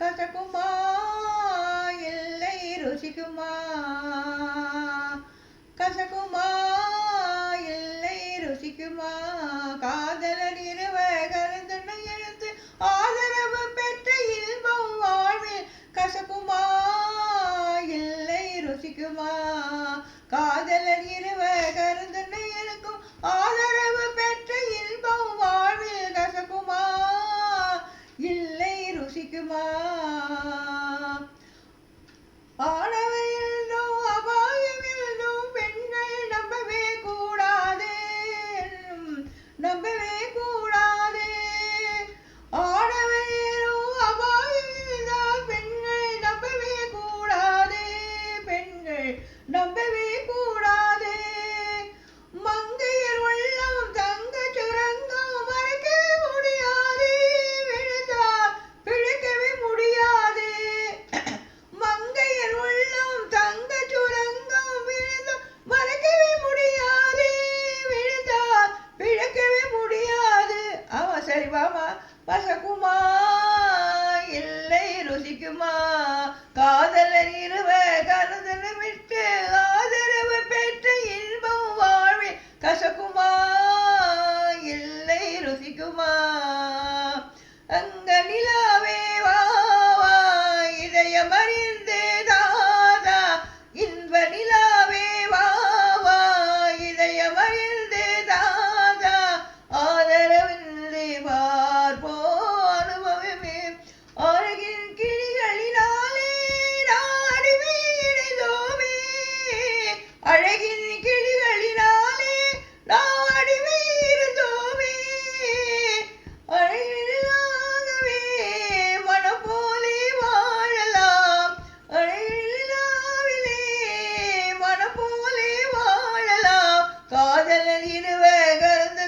கசக்குமா இல்லை ருசிக்குமா, கசக்குமா இல்லை ருசிக்குமா, காதலர் இருவர் கருத்துணை எழுத்து ஆதரவு பெற்ற இன்பம் வாழ்வில் கசக்குமா இல்லை ருசிக்குமா, காதலர் இருவர் கருத்துணை எழுக்கும் ஆதரவு பெற்ற இன்பம் வாழ்வில் கசக்குமா இல்லை ருசிக்குமா. ஆணவர் இருந்தும் அபாயம் இருந்தும் பெண்கள் நம்பவே கூடாது, நம்பவே கூடாது. ஆணவர் இருந்தும் அபாயம் இருந்தால் பெண்கள் நம்பவே கூடாது, பெண்கள் நம்பவே கூடாது. மங்கையர் உள்ளம் தங்க சுரங்கம் மறைக்கவே முடியாது, விழுந்தால் பிழைக்கவே முடியாது. மங்கையர் உள்ளம் தங்க சுரங்கம் விழுந்தால் மறைக்கவே முடியாது, விழுந்தால் பிழைக்கவே முடியாது. ஆமா சரி வாமா. பசக்குமா இல்லை ருசிக்குமா, காதலர் இருவர் கருதலை விட்டு ஆதரவு பெற்ற இன்பம் வாழ்வில் கசக்குமா இல்லை ருசிக்குமா. அங்க நிலாவே வா வா இதயம் அறிந்து தாதா, இன்ப நிலாவே வா வா இதயம் அறிந்து தாதா, ஆதரவின்றி பார்ப்போ அனுபவமே. அழகின் கிளிகளினாலே நாடுமே இணைந்தோமே, அழகின் கிளிகளினாலே நாடுமே இருந்தோமே, அழகிலாகவே மனம் போலே வாழலாம், அழகிலாவிலே மனம் போலே வாழலாம், காதலர் இருவர் கலந்து